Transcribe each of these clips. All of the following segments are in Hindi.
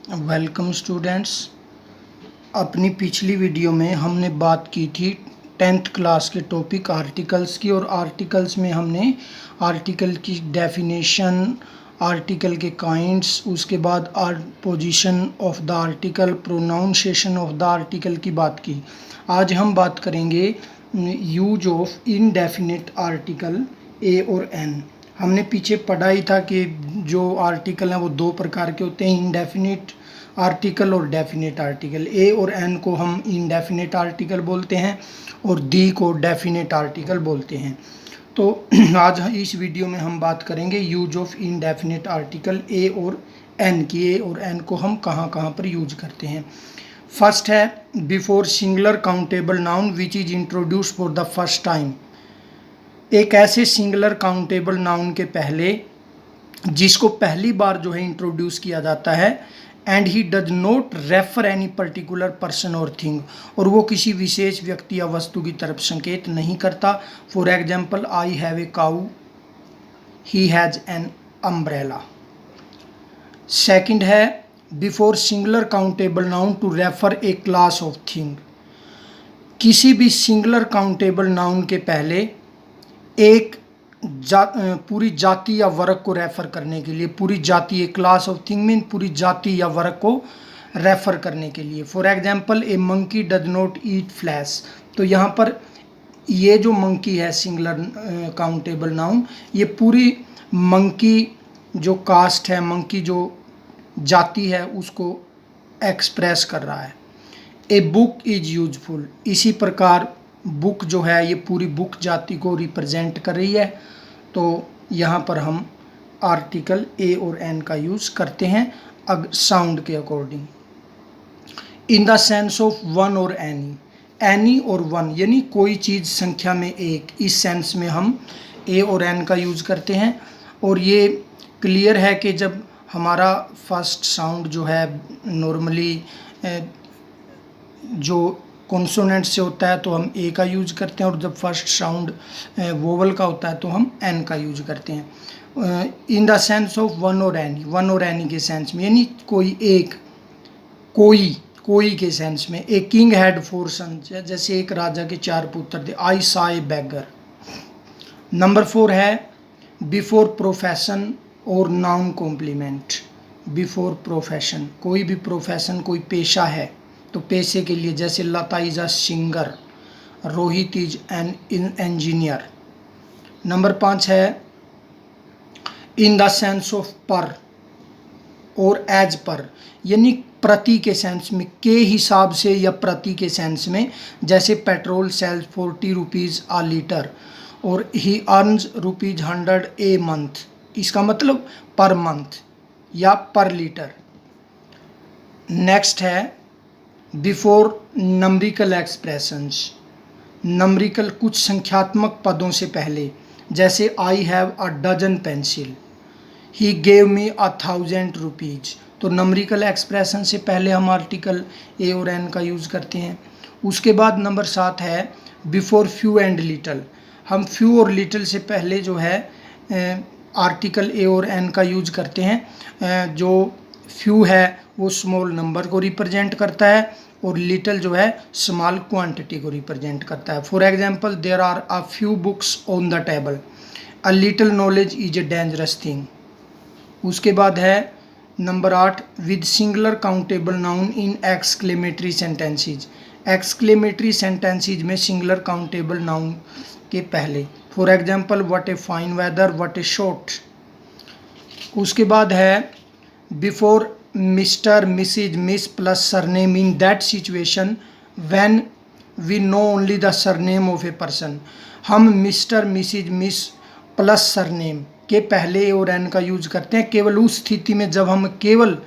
Welcome students. अपनी पिछली वीडियो में हमने बात की थी 10th क्लास के टॉपिक आर्टिकल्स की, और आर्टिकल्स में हमने आर्टिकल की डेफिनेशन, आर्टिकल के काइंड्स, उसके बाद position of the article, pronunciation of the article की बात की। आज हम बात करेंगे use of indefinite article a और एन। हमने पीछे पढ़ा ही था कि जो आर्टिकल हैं वो दो प्रकार के होते हैं, इनडेफिनिट आर्टिकल और डेफिनेट आर्टिकल। ए और एन को हम इनडेफिनेट आर्टिकल बोलते हैं और दी को डेफिनेट आर्टिकल बोलते हैं। तो आज इस वीडियो में हम बात करेंगे use of indefinite article a और एन की। ए और एन को हम कहाँ कहाँ पर यूज करते हैं। फर्स्ट है before singular countable noun which is introduce for the first time. एक ऐसे सिंगुलर काउंटेबल नाउन के पहले जिसको पहली बार जो है इंट्रोड्यूस किया जाता है, and he does not refer any particular person और थिंग, और वो किसी विशेष व्यक्ति या वस्तु की तरफ संकेत नहीं करता। For example, I have a cow, he has an umbrella. Second है before singular countable noun to refer a class of thing. किसी भी सिंगुलर काउंटेबल नाउन के पहले एक पूरी जाति या वर्ग को रेफर करने के लिए, पूरी जाति, एक क्लास ऑफ थिंग मीन पूरी जाति या वर्ग को रेफर करने के लिए। For example, A monkey does not eat flash. तो यहाँ पर ये जो मंकी है सिंगुलर काउंटेबल नाउन, ये पूरी मंकी जो कास्ट है, मंकी जो जाति है, उसको एक्सप्रेस कर रहा है। A book is useful. इसी प्रकार बुक जो है ये पूरी बुक जाति को रिप्रेजेंट कर रही है। तो यहाँ पर हम आर्टिकल ए और एन का यूज़ करते हैं साउंड के according. In the sense of one और एनी, एनी और वन यानी कोई चीज़ संख्या में एक, इस सेंस में हम ए और एन का यूज़ करते हैं। और ये क्लियर है कि जब हमारा फर्स्ट साउंड जो है नॉर्मली जो कॉन्सोनेंट से होता है तो हम ए का यूज करते हैं, और जब फर्स्ट साउंड वोवल का होता है तो हम एन का यूज करते हैं। In the sense of one और एनी, वन और एनी के सेंस में, यानी कोई एक, कोई के सेंस में। ए किंग हैड 4 सन्स, जैसे एक राजा के 4 पुत्र थे। I saw a beggar. Number 4 है बिफोर प्रोफेशन और नाउन कॉम्प्लीमेंट। बिफोर प्रोफेशन, कोई भी प्रोफेशन, कोई पेशा है तो पेशे के लिए, जैसे Lata is a singer, Rohit is an engineer. Number 5 है इन द सेंस ऑफ पर और एज पर, यानी प्रति के सेंस में, के हिसाब से या प्रति के सेंस में। जैसे पेट्रोल सेल्स 40 रुपीज़ आ लीटर और ही अर्न्स ₹100 ए मंथ। इसका मतलब पर मंथ या पर लीटर। नेक्स्ट है बिफोर नंबरिकल एक्सप्रेशंस। नंबरिकल कुछ संख्यात्मक पदों से पहले, जैसे I have a dozen pencil, he gave me 1000 rupees. तो नंबरिकल एक्सप्रेशन से पहले हम आर्टिकल ए और एन का यूज़ करते हैं। उसके बाद नंबर 7 है बिफोर फ्यू एंड लिटल। हम फ्यू और लिटल से पहले जो है आर्टिकल ए और एन का यूज करते हैं। जो फ्यू है वो स्मॉल नंबर को रिप्रेजेंट करता है, और लिटल जो है स्मॉल क्वांटिटी को रिप्रेजेंट करता है। For example, there are a few books on the table, a little knowledge is a dangerous thing. उसके बाद है number 8 with singular countable noun in exclamatory sentences. Exclamatory sentences में सिंगुलर काउंटेबल नाउन के पहले। For example, what a fine weather, what a shot. उसके बाद है before mister, missus, miss plus surname in that situation when we know only the surname of a person. हम mister, missus, miss plus surname के पहले और एन का यूज करते हैं केवल उस स्थिति में जब हम केवल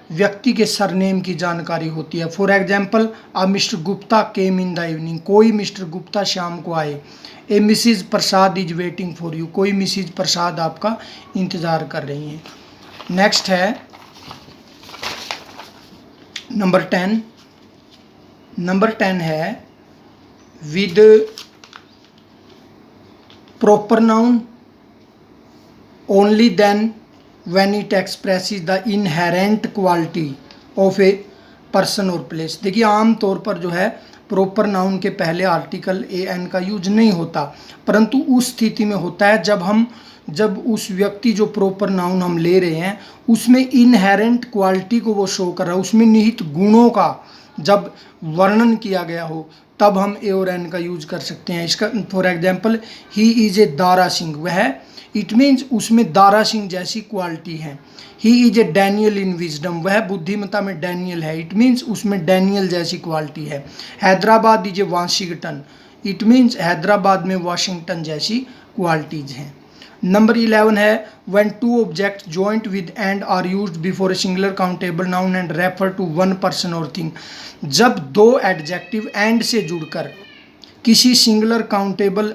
व्यक्ति के सरनेम की जानकारी होती है। For example, a mister Gupta came in the evening, कोई मिस्टर गुप्ता शाम को आए। A missus Prasad is waiting for you, कोई मिसिज प्रसाद आपका इंतज़ार कर रही हैं। नेक्स्ट है नंबर 10। नंबर 10 है with proper noun only then when it expresses the inherent quality of a person और प्लेस। देखिए आम तौर पर जो है प्रॉपर नाउन के पहले आर्टिकल ए एन का यूज नहीं होता, परंतु उस स्थिति में होता है जब उस व्यक्ति जो प्रॉपर नाउन हम ले रहे हैं उसमें इनहेरेंट क्वालिटी को वो शो कर रहा है, उसमें निहित गुणों का जब वर्णन किया गया हो, तब हम ए और एन का यूज कर सकते हैं। इसका for example, he is a Dara Singh, वह, इट मीन्स उसमें दारा सिंह जैसी क्वालिटी है। He is a Daniel in wisdom, वह बुद्धिमत्ता में डैनियल है, इट मीन्स उसमें डैनियल जैसी क्वालिटी है। Hyderabad is a Washington, it means Hyderabad में वाशिंगटन जैसी क्वालिटीज हैं। नंबर 11 है when two object joint with and are used before a singular countable noun and refer to one person और थिंग। जब दो एडजेक्टिव एंड से जुड़कर किसी सिंगुलर काउंटेबल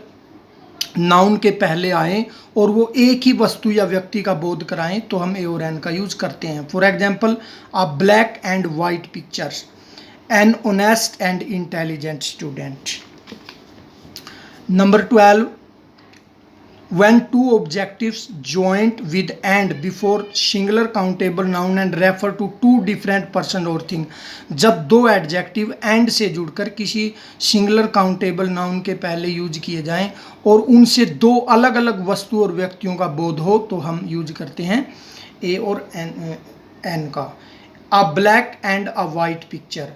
नाउन के पहले आए और वो एक ही वस्तु या व्यक्ति का बोध कराएं तो हम ए और एन का यूज करते हैं। For example, a black and white pictures, an honest and intelligent student. Number 12, when two objectives joint with and before singular countable noun and refer to two different person or thing। जब दो एडजेक्टिव एंड से जुड़कर किसी सिंगुलर काउंटेबल नाउन के पहले यूज किए जाएं और उनसे दो अलग अलग वस्तु और व्यक्तियों का बोध हो तो हम यूज करते हैं ए और एन का। अ black and a white picture,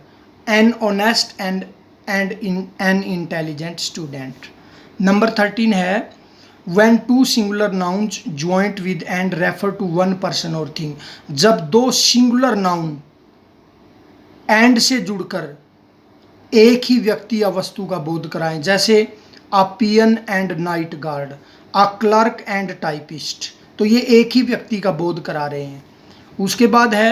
an honest and an intelligent student. Number 13 है when two singular nouns joint with and refer to one person or thing। जब दो सिंगुलर नाउन एंड से जुड़कर एक ही व्यक्ति या वस्तु का बोध कराएं, जैसे a peon and night guard, a clerk and typist, तो ये एक ही व्यक्ति का बोध करा रहे हैं। उसके बाद है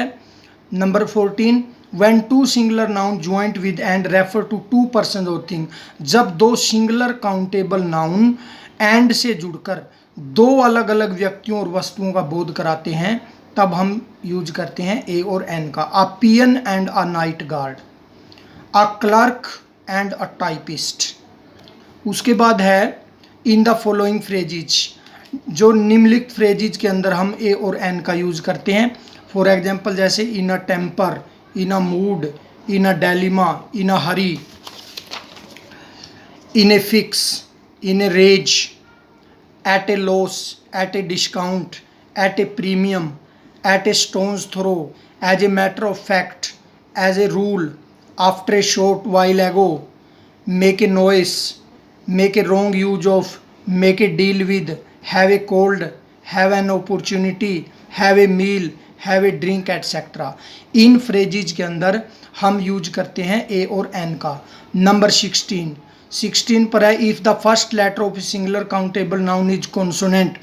number 14, when two singular noun joint with and refer to two person or thing। जब दो सिंगुलर काउंटेबल नाउन एंड से जुड़कर दो अलग अलग व्यक्तियों और वस्तुओं का बोध कराते हैं तब हम यूज करते हैं ए और एन का। A peon and a night guard, a clerk and a typist. उसके बाद है इन द फॉलोइंग फ्रेजेज, जो निम्नलिखित फ्रेजेज के अंदर हम ए और एन का यूज करते हैं। फॉर एग्जाम्पल, जैसे in a temper, in a mood, in a dilemma, in a hurry, in a fix, in a rage, at a loss, at a discount, at a premium, at a stone's throw, as a matter of fact, as a rule, after a short while ago, make a noise, make a wrong use of, make a deal with, have a cold, have an opportunity, have a meal, have a drink, etc। In phrases के अंदर हम यूज करते हैं ए और एन का। नंबर 16 पर है if the first letter of a singular countable noun is consonant.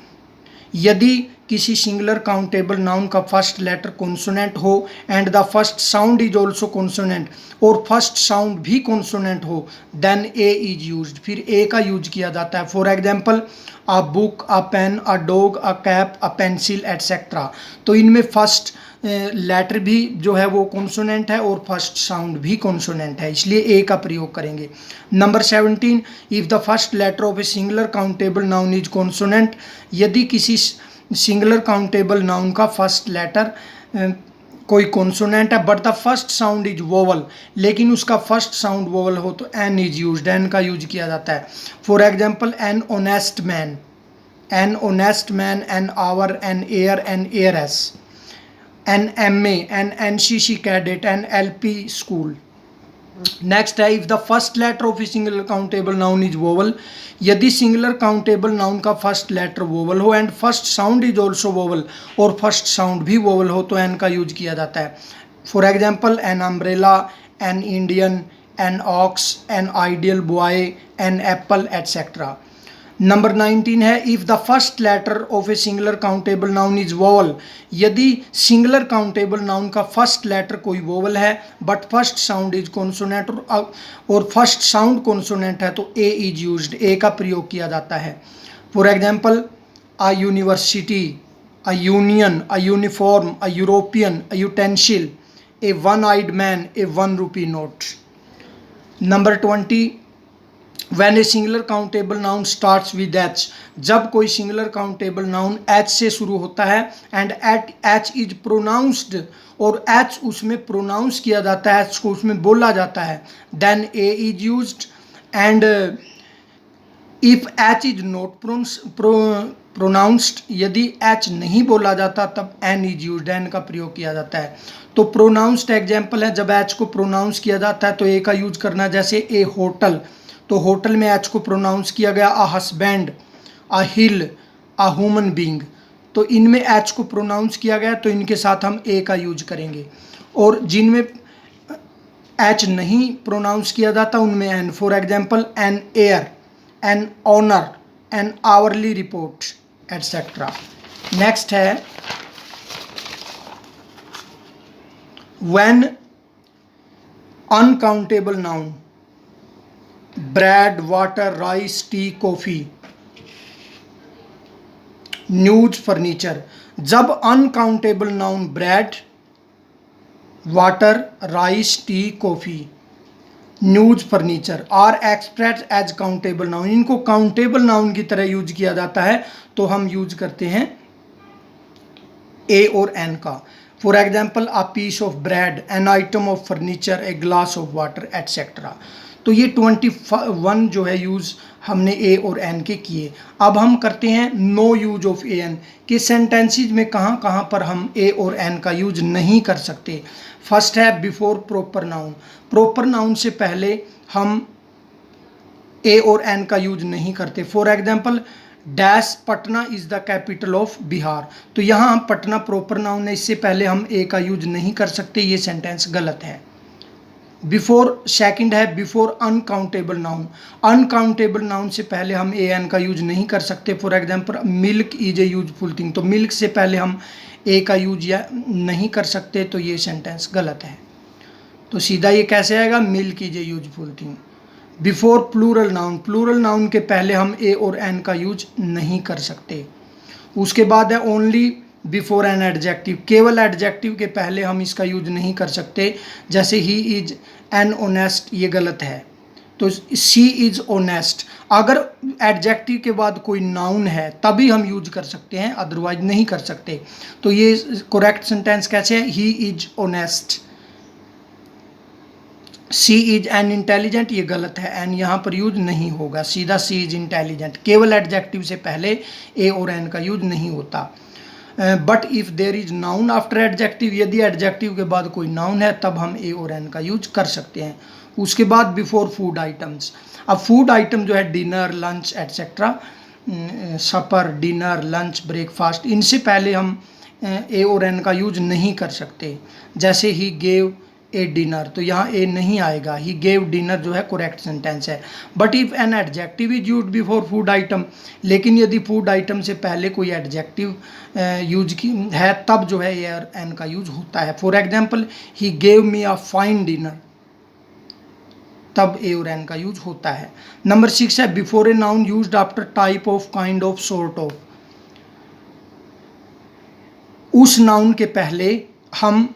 यदि किसी सिंगुलर काउंटेबल नाउन का फर्स्ट लेटर कॉन्सोनेंट हो and the first sound is also consonant, और फर्स्ट साउंड भी कॉन्सोनेंट हो, देन ए इज यूज्ड, फिर ए का यूज किया जाता है। For example, a book, a pen, a dog, a cap, a pencil, etcetera. तो इनमें फर्स्ट लेटर भी जो है वो कॉन्सोनेंट है और फर्स्ट साउंड भी कॉन्सोनेंट है, इसलिए ए का प्रयोग करेंगे। Number 17, if the first letter of a singular countable noun is consonant. यदि किसी सिंगुलर काउंटेबल नाउन का फर्स्ट लेटर कोई कॉन्सोनेंट है but the first sound is vowel, लेकिन उसका फर्स्ट साउंड वोवल हो तो एन इज यूज्ड, एन का यूज किया जाता है। For example, an honest man, an honest man, an hour, an air, an heiress, an M A, an NCC cadet, N LP school. Next है if the first letter of a singular countable noun is vowel. यदि सिंगुलर काउंटेबल नाउन का फर्स्ट लेटर वोवल हो and first sound is also vowel, और फर्स्ट साउंड भी वोवल हो तो एन का यूज किया जाता है। For example, an umbrella, an Indian, an ox, an ideal boy, an apple, etcetera. Number 19 है if the first letter of a singular countable noun is vowel. यदि सिंगुलर काउंटेबल नाउन का फर्स्ट लेटर कोई वोवल है but first sound is consonant, और फर्स्ट साउंड कॉन्सोनेंट है तो ए इज यूज्ड, ए का प्रयोग किया जाता है। For example, a university, a union, a uniform, a European, a utensil, a one eyed man, a 1 rupee note. Number 20, When a singular countable noun starts with H, जब कोई सिंगुलर काउंटेबल नाउन H से शुरू होता है and at H is pronounced, और H उसमें प्रोनाउंस किया जाता है, H को उसमें बोला जाता है, then A is used, and if H is not pronounced, यदि H नहीं बोला जाता तब N इज यूज्ड, N का प्रयोग किया जाता है। तो प्रोनाउंस्ड एग्जाम्पल है, जब H को प्रोनाउंस किया जाता है तो A का यूज करना, जैसे ए होटल, तो होटल में H को प्रोनाउंस किया गया, a husband, a hill, a human being, तो इनमें H को प्रोनाउंस किया गया तो इनके साथ हम ए का यूज करेंगे, और जिनमें H नहीं प्रोनाउंस किया जाता उनमें N, for example an air, an honour, an hourly report etcetera. Next है when uncountable noun, bread, water, rice, tea, coffee, news, furniture, जब uncountable noun bread, water, rice, tea, coffee, news, furniture are express as countable noun, इनको काउंटेबल नाउन की तरह यूज किया जाता है तो हम यूज करते हैं ए और एन का। For example a piece of bread, an item of furniture, a glass of water etcetera. तो ये 21 जो है यूज़ हमने ए और एन के किए। अब हम करते हैं no use of a an के सेंटेंसेज में कहाँ कहाँ पर हम ए और एन का यूज नहीं कर सकते। फर्स्ट है before proper noun, proper noun से पहले हम ए और एन का यूज नहीं करते। For example dash Patna is the capital of Bihar, तो यहाँ हम पटना प्रॉपर नाउन है, इससे पहले हम ए का यूज नहीं कर सकते, ये सेंटेंस गलत है। बिफोर सेकंड है before uncountable noun, uncountable noun से पहले हम ए एन का यूज नहीं कर सकते। For example milk is a useful thing, तो मिल्क से पहले हम ए का यूज या नहीं कर सकते, तो ये सेंटेंस गलत है। तो सीधा ये कैसे आएगा, milk is a useful thing. Before plural noun, plural noun के पहले हम ए और एन का यूज नहीं कर सकते। उसके बाद है ओनली बिफोर एन एडजेक्टिव, केवल एडजेक्टिव के पहले हम इसका यूज नहीं कर सकते, जैसे ही इज एन ऑनेस्ट, ये गलत है। तो सी इज ऑनेस्ट, अगर एडजेक्टिव के बाद कोई नाउन है तभी हम यूज कर सकते हैं, अदरवाइज नहीं कर सकते। तो ये करेक्ट सेंटेंस कैसे है, he is honest. She is an intelligent, ये गलत है, एन यहाँ पर यूज नहीं होगा, सीधा सी इज इंटेलिजेंट। केवल एडजेक्टिव से पहले ए और एन का यूज नहीं होता। But if there is noun after adjective, यदि एडजेक्टिव के बाद कोई नाउन है तब हम ए और एन का यूज कर सकते हैं। उसके बाद बिफोर फूड आइटम्स, अब फूड आइटम जो है डिनर, लंच एटसेट्रा, सपर, डिनर, लंच, ब्रेकफास्ट, इनसे पहले हम ए और एन का यूज नहीं कर सकते। जैसे ही गेव ए डिनर, तो यहाँ ए नहीं आएगा, ही गेव डिनर जो है करेक्ट सेंटेंस है। But if an adjective is used before food item, लेकिन यदि फूड आइटम से पहले कोई एडजेक्टिव यूज की है तब जो है ए और एन का यूज होता है। For example he gave me a fine dinner, तब ए और एन का यूज होता है। नंबर 6 है before a noun used after type of, kind of, sort of, उस नाउन के पहले हम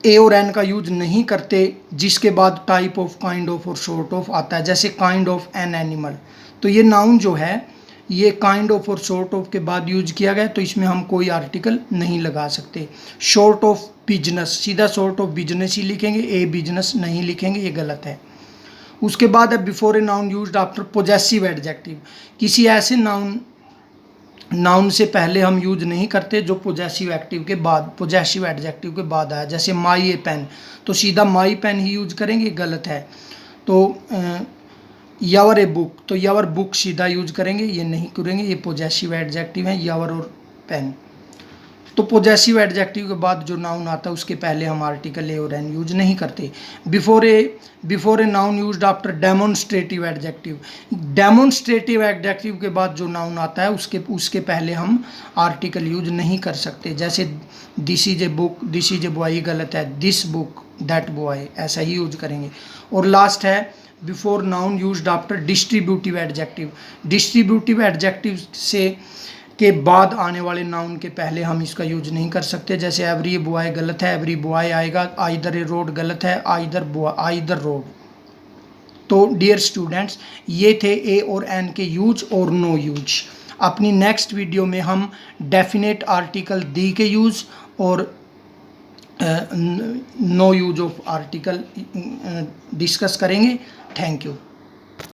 ए और एन का यूज नहीं करते जिसके बाद टाइप ऑफ, काइंड ऑफ और सॉर्ट ऑफ आता है। जैसे काइंड ऑफ एन एनिमल, तो ये नाउन जो है ये काइंड ऑफ और सॉर्ट ऑफ के बाद यूज किया गया, तो इसमें हम कोई आर्टिकल नहीं लगा सकते। शॉर्ट ऑफ बिजनेस, सीधा शॉर्ट ऑफ बिजनेस ही लिखेंगे, ए बिजनेस नहीं लिखेंगे, ये गलत है। उसके बाद है before a noun used after possessive adjective, किसी ऐसे नाउन से पहले हम यूज नहीं करते जो पोजेसिव एक्टिव के बाद, पोजेसिव एडजेक्टिव के बाद आया। जैसे माई ए पेन, तो सीधा माई पेन ही यूज करेंगे, गलत है। तो यवर ए बुक, तो यवर बुक सीधा यूज करेंगे, ये नहीं करेंगे, ये पोजेसिव एडजेक्टिव है यवर और पेन। तो पोजेसिव एडजेक्टिव के बाद जो नाउन आता है उसके पहले हम आर्टिकल ए और एन यूज नहीं करते। Before a noun used after demonstrative adjective, demonstrative adjective के बाद जो नाउन आता है उसके पहले हम आर्टिकल यूज नहीं कर सकते। जैसे this is a book, this is a boy, गलत है, दिस बुक, दैट बॉय, ऐसा ही यूज करेंगे। और लास्ट है before noun used after distributive adjective, distributive adjective से के बाद आने वाले नाउन के पहले हम इसका यूज नहीं कर सकते। जैसे एवरी बॉय, गलत है, एवरी बॉय आएगा। आइदर ए रोड, गलत है, आइदर रोड। तो डियर स्टूडेंट्स, ये थे ए और एन के यूज और नो यूज। अपनी नेक्स्ट वीडियो में हम डेफिनेट आर्टिकल दी के यूज़ और no use of article discuss करेंगे। Thank you.